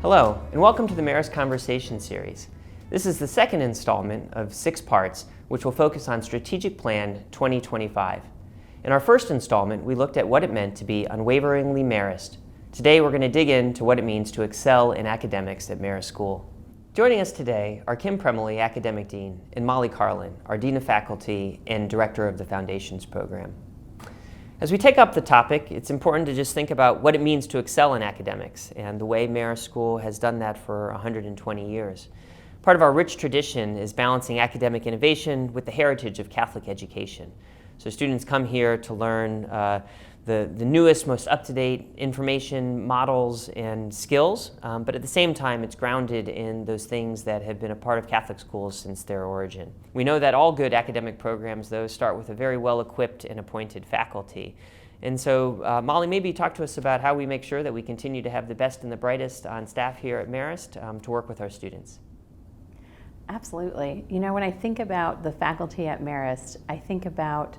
Hello, and welcome to the Marist Conversation Series. This is the second installment of 6 parts, which will focus on Strategic Plan 2025. In our first installment, we looked at what it meant to be unwaveringly Marist. Today, we're going to dig into what it means to excel in academics at Marist School. Joining us today are Kim Premoli, Academic Dean, and Molly Carlin, our Dean of Faculty and Director of the Foundations Program. As we take up the topic, it's important to just think about what it means to excel in academics and the way Marist School has done that for 120 years. Part of our rich tradition is balancing academic innovation with the heritage of Catholic education. So students come here to learn the newest, most up-to-date information, models, and skills, but at the same time it's grounded in those things that have been a part of Catholic schools since their origin. We know that all good academic programs, though, start with a very well-equipped and appointed faculty. And so, Molly, maybe talk to us about how we make sure that we continue to have the best and the brightest on staff here at Marist to work with our students. Absolutely. You know, when I think about the faculty at Marist, I think about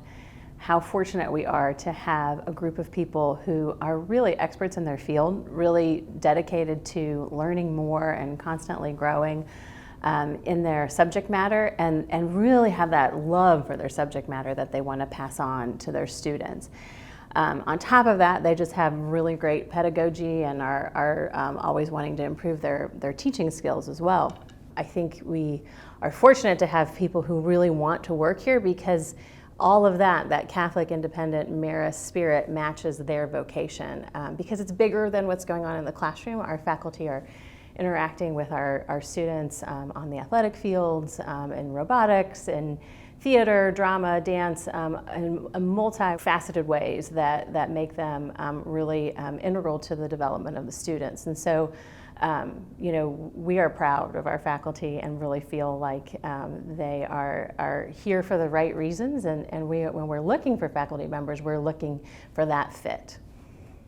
how fortunate we are to have a group of people who are really experts in their field, really dedicated to learning more and constantly growing in their subject matter, and really have that love for their subject matter that they want to pass on to their students. On top of that, they just have really great pedagogy and are always wanting to improve their teaching skills as well. I think we are fortunate to have people who really want to work here because all of that Catholic independent Marist spirit matches their vocation. Because it's bigger than what's going on in the classroom. Our faculty are interacting with our students on the athletic fields, in robotics, in theater, drama, dance, in multifaceted ways that make them really integral to the development of the students. And so, you know, we are proud of our faculty and really feel like they are here for the right reasons, and when we're looking for faculty members, we're looking for that fit.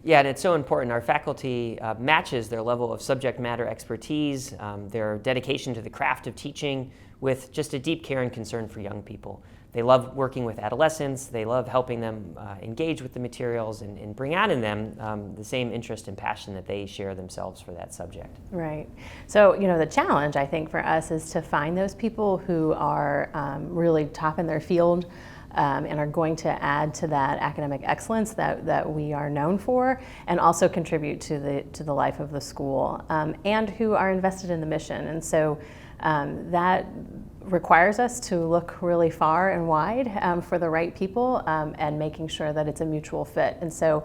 Yeah, and it's so important. Our faculty matches their level of subject matter expertise, their dedication to the craft of teaching with just a deep care and concern for young people. They love working with adolescents. They love helping them engage with the materials and bring out in them the same interest and passion that they share themselves for that subject. Right. So, you know, the challenge, I think, for us is to find those people who are really top in their field and are going to add to that academic excellence that we are known for, and also contribute to the life of the school, and who are invested in the mission. And so that requires us to look really far and wide for the right people, and making sure that it's a mutual fit. And so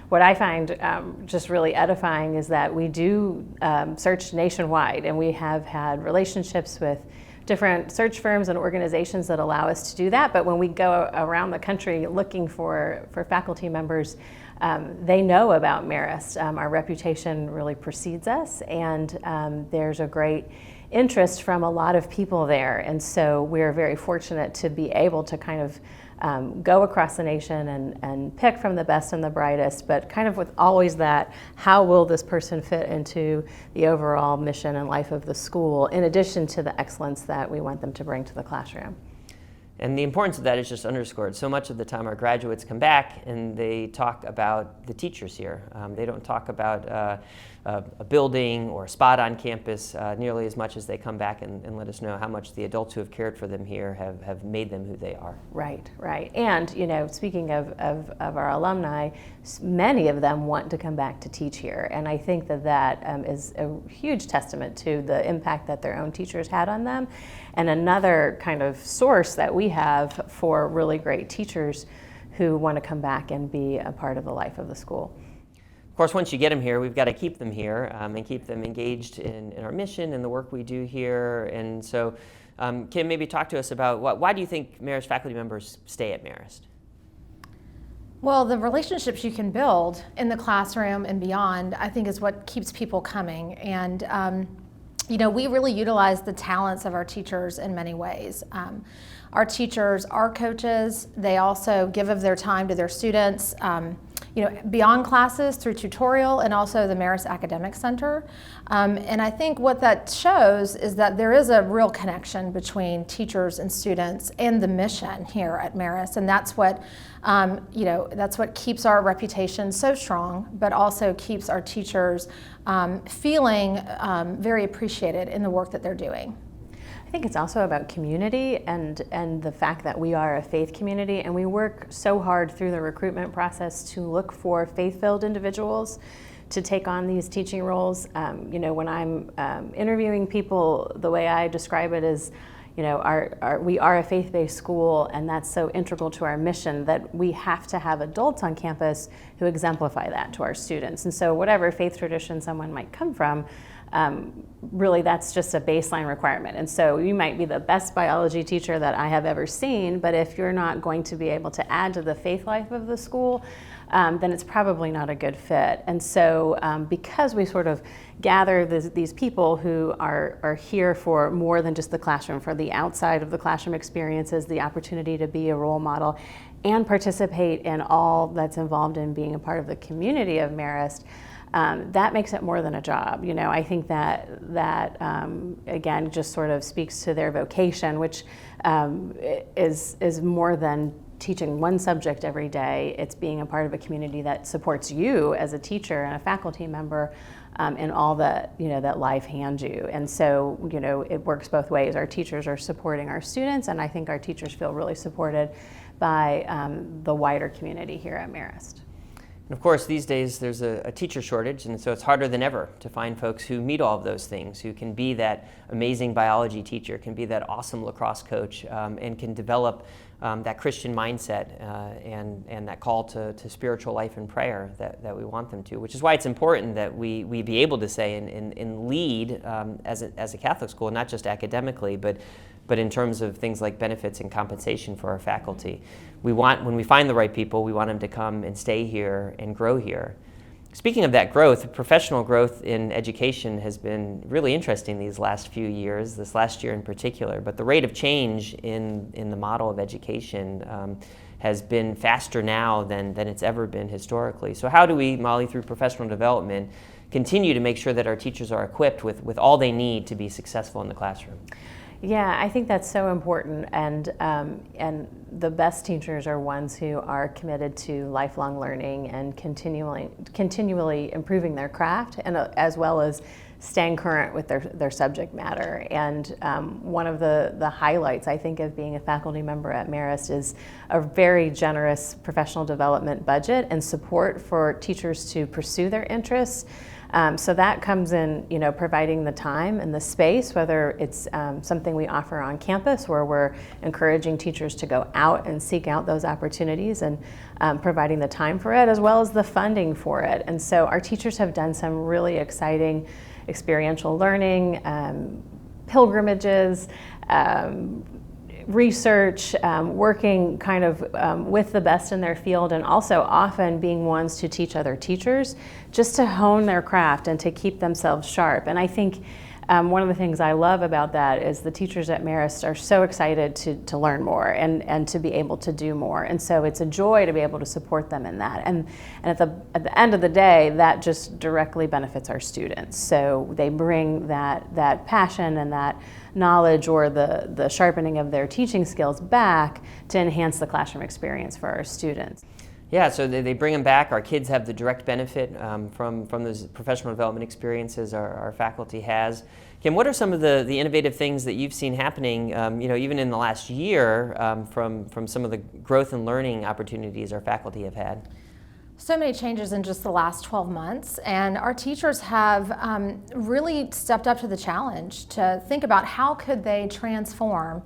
what I find just really edifying is that we do search nationwide, and we have had relationships with different search firms and organizations that allow us to do that. But when we go around the country looking for faculty members, they know about Marist. Our reputation really precedes us, and there's a great interest from a lot of people there. And so we're very fortunate to be able to kind of go across the nation and pick from the best and the brightest, but kind of with always that, how will this person fit into the overall mission and life of the school, in addition to the excellence that we want them to bring to the classroom. And the importance of that is just underscored. So much of the time our graduates come back and they talk about the teachers here. They don't talk about a building or a spot on campus nearly as much as they come back and let us know how much the adults who have cared for them here have made them who they are. Right, right. And, you know, speaking of our alumni, many of them want to come back to teach here. And I think that is a huge testament to the impact that their own teachers had on them. And another kind of source that we have for really great teachers who want to come back and be a part of the life of the school. Of course, once you get them here, we've got to keep them here and keep them engaged in our mission and the work we do here. And so, Kim, maybe talk to us about why do you think Marist faculty members stay at Marist? Well, the relationships you can build in the classroom and beyond, I think, is what keeps people coming. And you know, we really utilize the talents of our teachers in many ways. Our teachers are coaches. They also give of their time to their students. beyond classes through tutorial and also the Marist Academic Center. And I think what that shows is that there is a real connection between teachers and students and the mission here at Marist, and that's what that's what keeps our reputation so strong, but also keeps our teachers feeling very appreciated in the work that they're doing. I think it's also about community and the fact that we are a faith community, and we work so hard through the recruitment process to look for faith-filled individuals to take on these teaching roles. When I'm interviewing people, the way I describe it is, we are a faith-based school, and that's so integral to our mission that we have to have adults on campus who exemplify that to our students. And so whatever faith tradition someone might come from, really that's just a baseline requirement. And so you might be the best biology teacher that I have ever seen, but if you're not going to be able to add to the faith life of the school, then it's probably not a good fit. And so because we sort of gather these people who are here for more than just the classroom, for the outside of the classroom experiences, the opportunity to be a role model and participate in all that's involved in being a part of the community of Marist, that makes it more than a job. I think that again just sort of speaks to their vocation, which is more than teaching one subject every day. It's being a part of a community that supports you as a teacher and a faculty member in all that that life hands you. And so it works both ways. Our teachers are supporting our students, and I think our teachers feel really supported by the wider community here at Marist. And of course, these days there's a teacher shortage, and so it's harder than ever to find folks who meet all of those things, who can be that amazing biology teacher, can be that awesome lacrosse coach, and can develop that Christian mindset and that call to spiritual life and prayer that we want them to, which is why it's important that we be able to say and lead as a Catholic school, not just academically, but in terms of things like benefits and compensation for our faculty. When we find the right people, we want them to come and stay here and grow here. Speaking of that growth, professional growth in education has been really interesting these last few years, this last year in particular, but the rate of change in the model of education has been faster now than it's ever been historically. So how do we, Molly, through professional development, continue to make sure that our teachers are equipped with all they need to be successful in the classroom? Yeah, I think that's so important, and the best teachers are ones who are committed to lifelong learning and continually improving their craft, and as well as staying current with their subject matter. And one of the highlights, I think, of being a faculty member at Marist is a very generous professional development budget and support for teachers to pursue their interests. So that comes in, providing the time and the space, whether it's something we offer on campus where we're encouraging teachers to go out and seek out those opportunities and providing the time for it, as well as the funding for it. And so our teachers have done some really exciting experiential learning, pilgrimages, research, working kind of with the best in their field, and also often being ones to teach other teachers just to hone their craft and to keep themselves sharp. And I think one of the things I love about that is the teachers at Marist are so excited to learn more and to be able to do more. And so it's a joy to be able to support them in that. And at the end of the day, that just directly benefits our students. So they bring that passion and that knowledge or the sharpening of their teaching skills back to enhance the classroom experience for our students. Yeah, so they bring them back. Our kids have the direct benefit from those professional development experiences our faculty has. Kim, what are some of the innovative things that you've seen happening, even in the last year from some of the growth and learning opportunities our faculty have had? So many changes in just the last 12 months, and our teachers have really stepped up to the challenge to think about how could they transform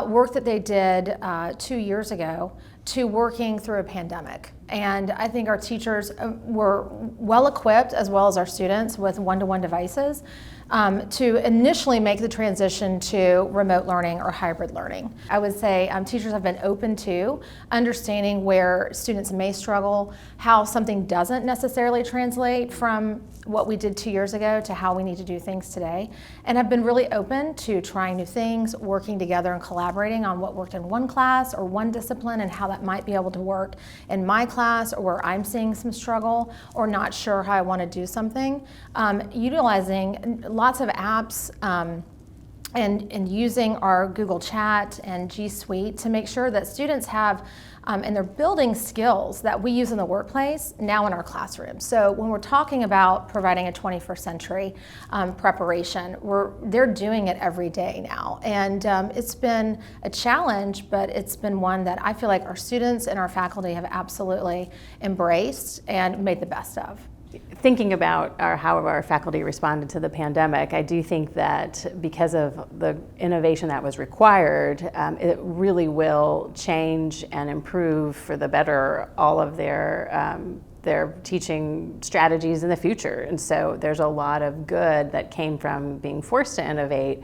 work that they did 2 years ago to working through a pandemic. And I think our teachers were well equipped, as well as our students, with one-to-one devices. to initially make the transition to remote learning or hybrid learning. I would say teachers have been open to understanding where students may struggle, how something doesn't necessarily translate from what we did 2 years ago to how we need to do things today, and have been really open to trying new things, working together and collaborating on what worked in one class or one discipline and how that might be able to work in my class, or where I'm seeing some struggle or not sure how I want to do something. Utilizing lots of apps and using our Google Chat and G Suite to make sure that students have and they're building skills that we use in the workplace now in our classroom. So when we're talking about providing a 21st century preparation, they're doing it every day now. And it's been a challenge, but it's been one that I feel like our students and our faculty have absolutely embraced and made the best of. Thinking about how our faculty responded to the pandemic, I do think that because of the innovation that was required, it really will change and improve for the better all of their teaching strategies in the future. And so there's a lot of good that came from being forced to innovate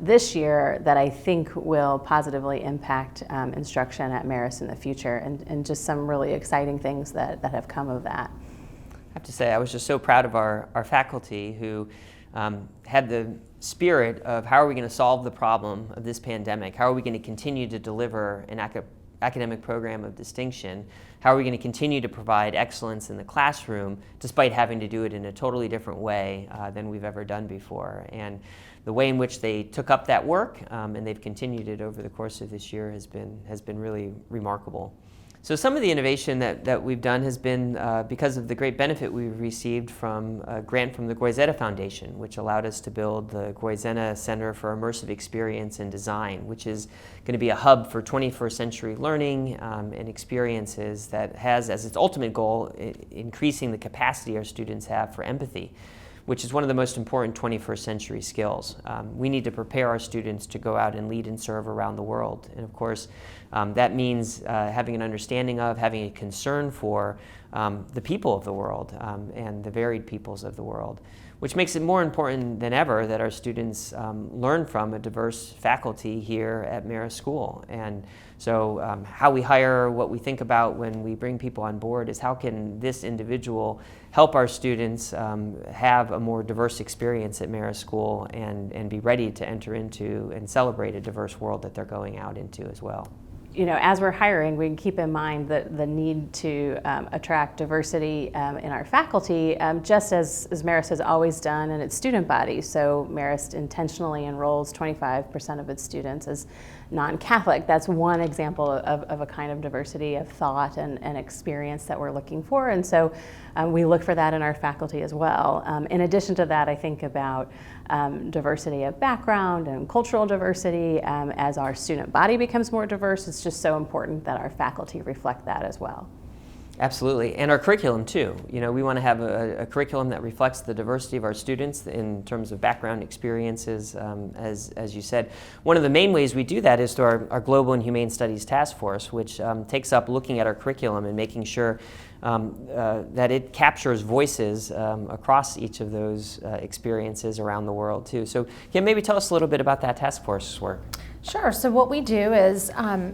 this year that I think will positively impact instruction at Marist in the future, and just some really exciting things that have come of that. I have to say, I was just so proud of our faculty who had the spirit of how are we going to solve the problem of this pandemic? How are we going to continue to deliver an academic program of distinction? How are we going to continue to provide excellence in the classroom despite having to do it in a totally different way than we've ever done before? And the way in which they took up that work and they've continued it over the course of this year has been really remarkable. So some of the innovation that we've done has been because of the great benefit we've received from a grant from the Goizeta Foundation, which allowed us to build the Goizeta Center for Immersive Experience and Design, which is going to be a hub for 21st century learning and experiences that has as its ultimate goal increasing the capacity our students have for empathy, which is one of the most important 21st century skills. We need to prepare our students to go out and lead and serve around the world. And of course, that means having an understanding of, having a concern for the people of the world and the varied peoples of the world, which makes it more important than ever that our students learn from a diverse faculty here at Marist School. And so how we hire, what we think about when we bring people on board is how can this individual help our students have a more diverse experience at Marist School and be ready to enter into and celebrate a diverse world that they're going out into as well. You know, as we're hiring, we can keep in mind the need to attract diversity in our faculty, just as Marist has always done in its student body. So Marist intentionally enrolls 25% of its students as non-Catholic. That's one example of a kind of diversity of thought and experience that we're looking for. And so we look for that in our faculty as well. In addition to that, I think about diversity of background and cultural diversity. As our student body becomes more diverse, it's just so important that our faculty reflect that as well. Absolutely, and our curriculum too. You know, we want to have a curriculum that reflects the diversity of our students in terms of background experiences, as you said. One of the main ways we do that is through our Global and Humane Studies Task Force, which takes up looking at our curriculum and making sure that it captures voices across each of those experiences around the world too. So can maybe tell us a little bit about that task force work? Sure. So what we do is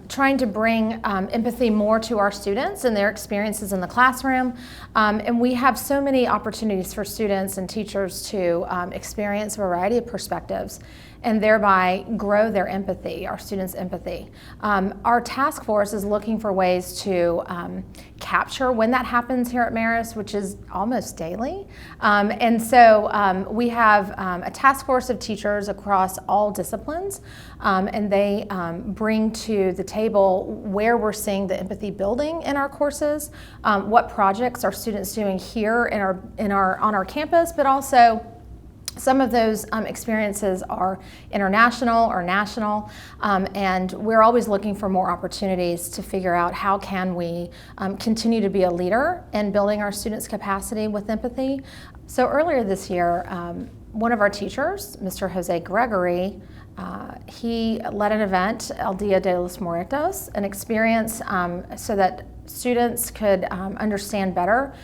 trying to bring empathy more to our students and their experiences in the classroom. And we have so many opportunities for students and teachers to experience a variety of perspectives and thereby grow their empathy, our students' empathy. Our task force is looking for ways to capture when that happens here at Marist, which is almost daily. And so we have a task force of teachers across all disciplines, and they bring to the table where we're seeing the empathy building in our courses, what projects are students doing here on our campus, but also some of those experiences are international or national, and we're always looking for more opportunities to figure out how can we continue to be a leader in building our students' capacity with empathy. So earlier this year, one of our teachers, Mr. Jose Gregory, he led an event, El Dia de los Muertos, an experience so that students could understand better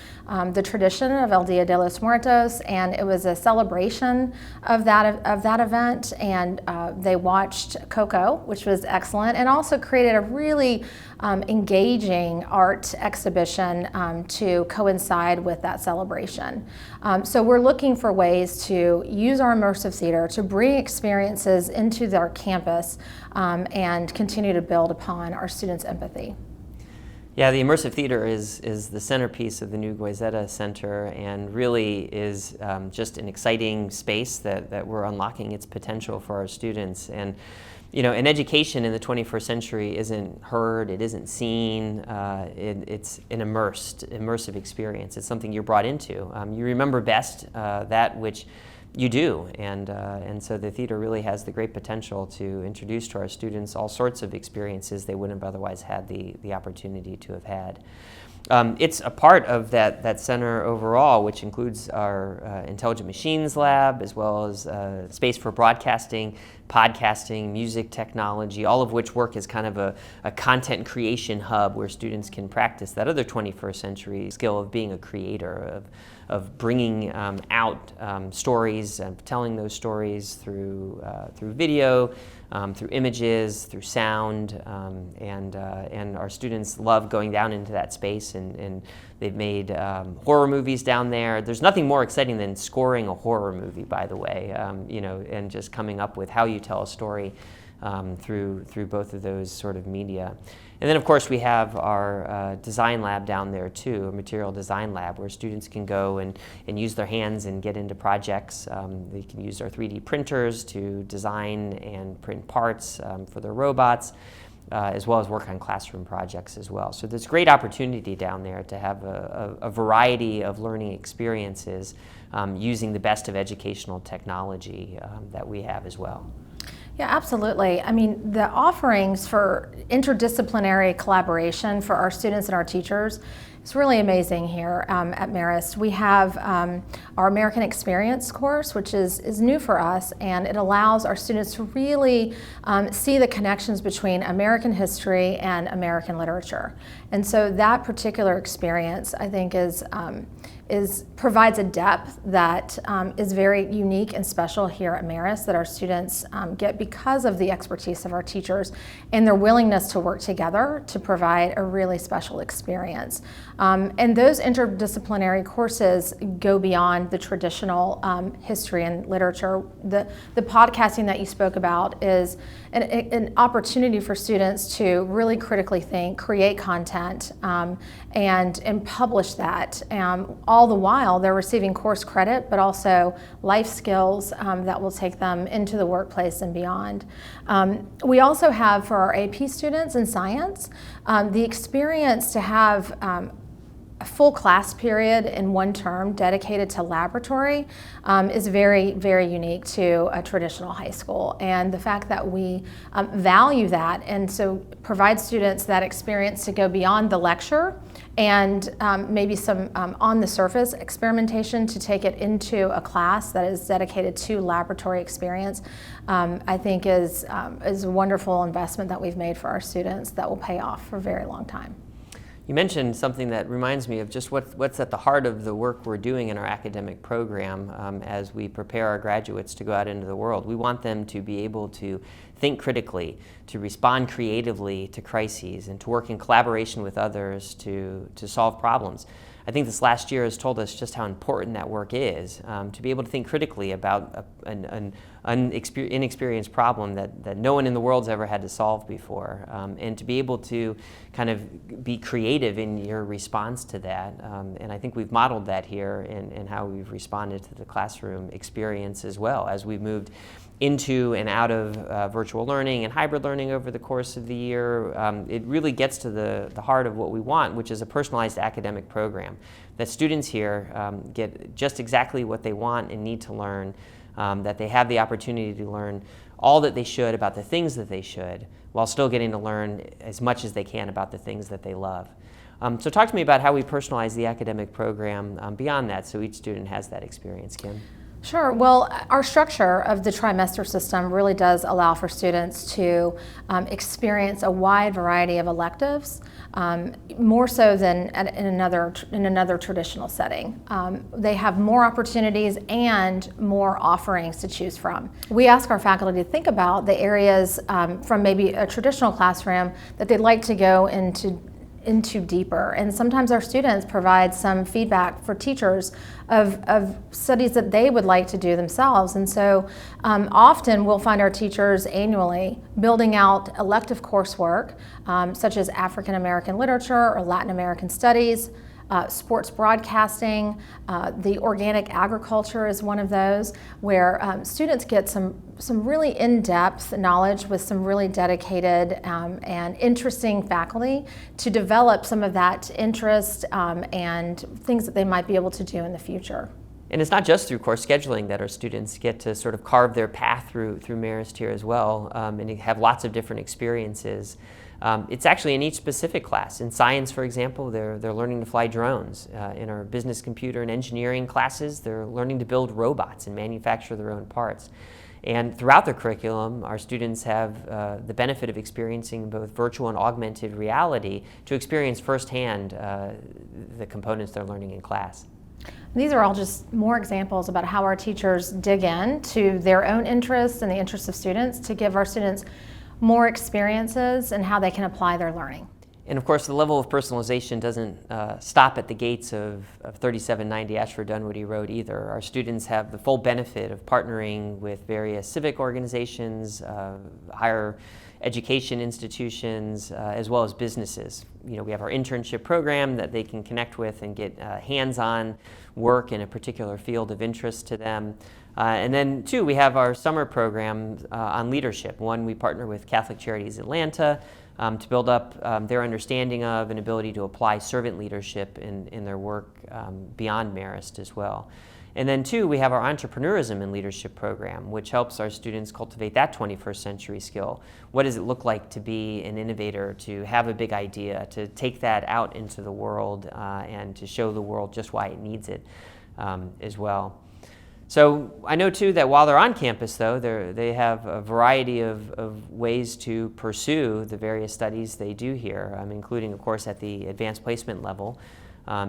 the tradition of El Dia de los Muertos, and it was a celebration of that event. And they watched Coco, which was excellent, and also created a really engaging art exhibition to coincide with that celebration. So we're looking for ways to use our immersive theater to bring experiences into our campus and continue to build upon our students' empathy. Yeah, the immersive theater is the centerpiece of the new Goizeta Center, and really is just an exciting space that we're unlocking its potential for our students. And an education in the 21st century isn't heard, it isn't seen, it's an immersive experience. It's something you're brought into. You remember best that which you do, and so the theater really has the great potential to introduce to our students all sorts of experiences they wouldn't have otherwise had the opportunity to have had. It's a part of that center overall, which includes our Intelligent Machines Lab, as well as space for broadcasting, podcasting, music technology, all of which work as kind of a content creation hub where students can practice that other 21st century skill of being a creator, of bringing out stories and telling those stories through video, through images, through sound, and our students love going down into that space, and they've made horror movies down there. There's nothing more exciting than scoring a horror movie, by the way, and just coming up with how you tell a story through both of those sort of media. And then, of course, we have our design lab down there, too, a material design lab where students can go and use their hands and get into projects. They can use our 3D printers to design and print parts for their robots, as well as work on classroom projects as well. So there's great opportunity down there to have a variety of learning experiences using the best of educational technology that we have as well. Yeah, absolutely. I mean, the offerings for interdisciplinary collaboration for our students and our teachers is really amazing here at Marist. We have our American Experience course, which is new for us, and it allows our students to really see the connections between American history and American literature. And so that particular experience, I think, provides a depth that is very unique and special here at Marist that our students get because of the expertise of our teachers and their willingness to work together to provide a really special experience. And those interdisciplinary courses go beyond the traditional history and literature. The podcasting that you spoke about is an opportunity for students to really critically think, create content, and publish that. All the while they're receiving course credit, but also life skills that will take them into the workplace and beyond. We also have for our AP students in science the experience to have a full class period in one term dedicated to laboratory is very, very unique to a traditional high school. And the fact that we value that and so provide students that experience to go beyond the lecture and maybe some on-the-surface experimentation to take it into a class that is dedicated to laboratory experience, I think is a wonderful investment that we've made for our students that will pay off for a very long time. You mentioned something that reminds me of just what's at the heart of the work we're doing in our academic program as we prepare our graduates to go out into the world. We want them to be able to think critically, to respond creatively to crises, and to work in collaboration with others to solve problems. I think this last year has told us just how important that work is, to be able to think critically about an inexperienced problem that no one in the world's ever had to solve before, and to be able to kind of be creative in your response to that. And I think we've modeled that here in how we've responded to the classroom experience as well as we've moved into and out of virtual learning and hybrid learning over the course of the year. It really gets to the heart of what we want, which is a personalized academic program. That students here get just exactly what they want and need to learn, that they have the opportunity to learn all that they should about the things that they should, while still getting to learn as much as they can about the things that they love. So talk to me about how we personalize the academic program beyond that so each student has that experience, Kim. Sure. Well, our structure of the trimester system really does allow for students to experience a wide variety of electives, more so than in another traditional setting. They have more opportunities and more offerings to choose from. We ask our faculty to think about the areas from maybe a traditional classroom that they'd like to go into deeper. And sometimes our students provide some feedback for teachers of studies that they would like to do themselves. And so often we'll find our teachers annually building out elective coursework, such as African American literature or Latin American studies, sports broadcasting, the organic agriculture is one of those, where students get some really in-depth knowledge with some really dedicated and interesting faculty to develop some of that interest and things that they might be able to do in the future. And it's not just through course scheduling that our students get to sort of carve their path through Marist here as well, and have lots of different experiences. It's actually in each specific class. In science, for example, they're learning to fly drones. In our business, computer, and engineering classes, they're learning to build robots and manufacture their own parts. And throughout their curriculum, our students have the benefit of experiencing both virtual and augmented reality to experience firsthand the components they're learning in class. These are all just more examples about how our teachers dig in to their own interests and the interests of students to give our students more experiences and how they can apply their learning. And of course, the level of personalization doesn't stop at the gates of 3790 Ashford Dunwoody Road either. Our students have the full benefit of partnering with various civic organizations, higher education institutions, as well as businesses. You know, we have our internship program that they can connect with and get hands-on work in a particular field of interest to them. And then, two, we have our summer program on leadership. One, we partner with Catholic Charities Atlanta to build up their understanding of and ability to apply servant leadership in their work beyond Marist as well. And then, two, we have our entrepreneurism and leadership program, which helps our students cultivate that 21st century skill. What does it look like to be an innovator, to have a big idea, to take that out into the world and to show the world just why it needs it as well. So I know too that while they're on campus though, they have a variety of ways to pursue the various studies they do here, including of course at the advanced placement level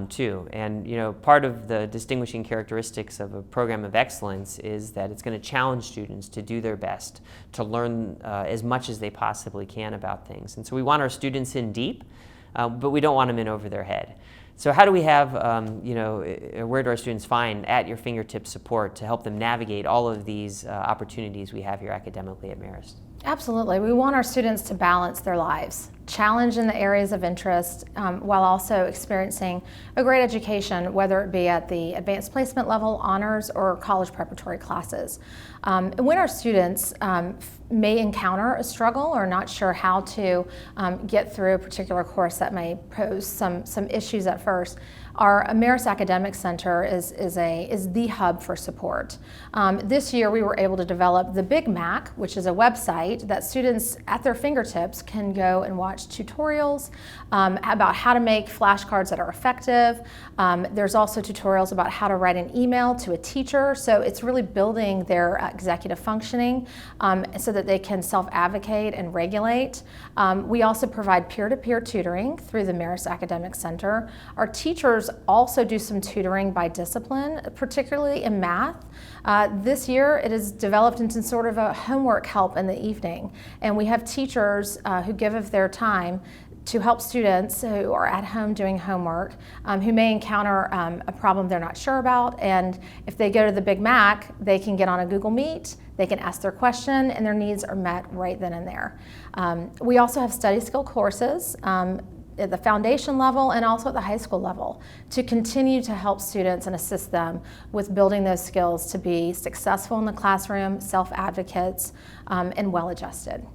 too. And you know, part of the distinguishing characteristics of a program of excellence is that it's going to challenge students to do their best, to learn as much as they possibly can about things. And so we want our students in deep, but we don't want them in over their head. So how do we have, where do our students find at your fingertips support to help them navigate all of these opportunities we have here academically at Marist? Absolutely. We want our students to balance their lives, challenge in the areas of interest, while also experiencing a great education, whether it be at the advanced placement level, honors, or college preparatory classes. When our students may encounter a struggle or not sure how to get through a particular course that may pose some issues at first, our Marist Academic Center is the hub for support. This year we were able to develop the Big Mac, which is a website that students at their fingertips can go and watch tutorials about how to make flashcards that are effective. There's also tutorials about how to write an email to a teacher, so it's really building their executive functioning so that they can self-advocate and regulate. We also provide peer-to-peer tutoring through the Marist Academic Center. Our teachers also do some tutoring by discipline, particularly in math. This year it is developed into sort of a homework help in the evening, and we have teachers who give of their time to help students who are at home doing homework who may encounter a problem they're not sure about, and if they go to the Big Mac, they can get on a Google Meet, they can ask their question, and their needs are met right then and there. We also have study skill courses at the foundation level and also at the high school level to continue to help students and assist them with building those skills to be successful in the classroom, self-advocates, and well-adjusted.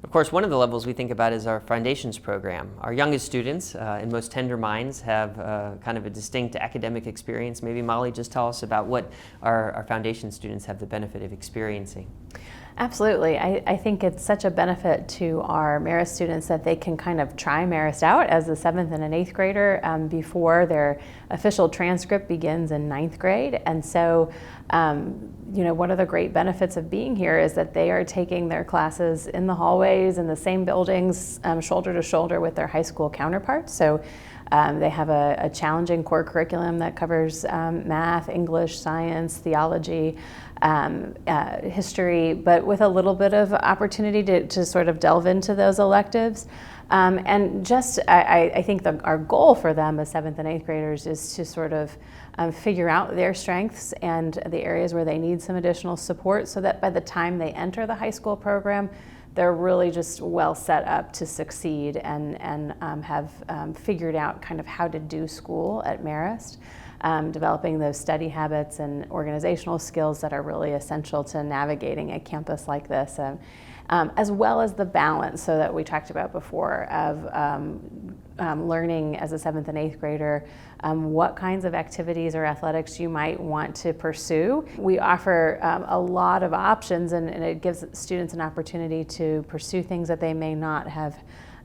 Of course, one of the levels we think about is our foundations program. Our youngest students and most tender minds have kind of a distinct academic experience. Maybe Molly, just tell us about what our foundation students have the benefit of experiencing. Absolutely. I think it's such a benefit to our Marist students that they can kind of try Marist out as a 7th and an 8th grader before their official transcript begins in 9th grade. And so, one of the great benefits of being here is that they are taking their classes in the hallways, in the same buildings, shoulder to shoulder with their high school counterparts. So they have a challenging core curriculum that covers math, English, science, theology, history, but with a little bit of opportunity to sort of delve into those electives. And just, I think our goal for them as 7th and 8th graders is to sort of figure out their strengths and the areas where they need some additional support, so that by the time they enter the high school program, they're really just well set up to succeed and have figured out kind of how to do school at Marist, developing those study habits and organizational skills that are really essential to navigating a campus like this, as well as the balance, so that we talked about before, of learning as a 7th and 8th grader what kinds of activities or athletics you might want to pursue. We offer a lot of options, and it gives students an opportunity to pursue things that they may not have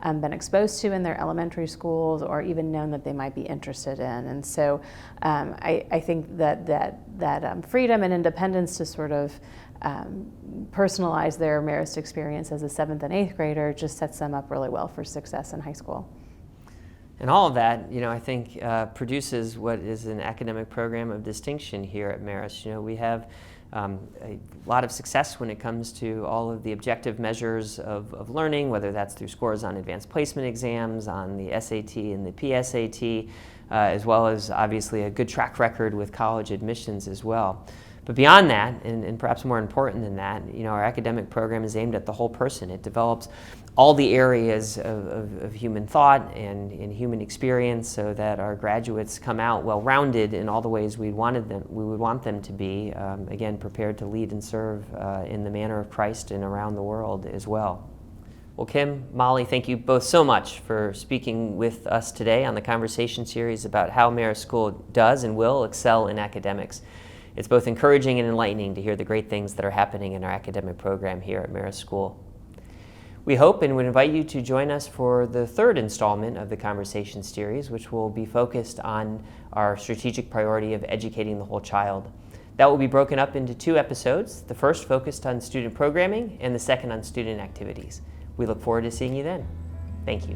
been exposed to in their elementary schools, or even known that they might be interested in. And so I think that freedom and independence to sort of personalize their Marist experience as a 7th and 8th grader just sets them up really well for success in high school. And all of that, I think produces what is an academic program of distinction here at Marist. We have a lot of success when it comes to all of the objective measures of learning, whether that's through scores on advanced placement exams, on the SAT and the PSAT, as well as obviously a good track record with college admissions as well. But beyond that, and perhaps more important than that, our academic program is aimed at the whole person. It develops all the areas of human thought and human experience, so that our graduates come out well-rounded in all the ways we would want them to be, again, prepared to lead and serve in the manner of Christ and around the world as well. Well, Kim, Molly, thank you both so much for speaking with us today on the Conversation Series about how Marist School does and will excel in academics. It's both encouraging and enlightening to hear the great things that are happening in our academic program here at Marist School. We hope and would invite you to join us for the third installment of the Conversation Series, which will be focused on our strategic priority of educating the whole child. That will be broken up into 2 episodes, the first focused on student programming and the second on student activities. We look forward to seeing you then. Thank you.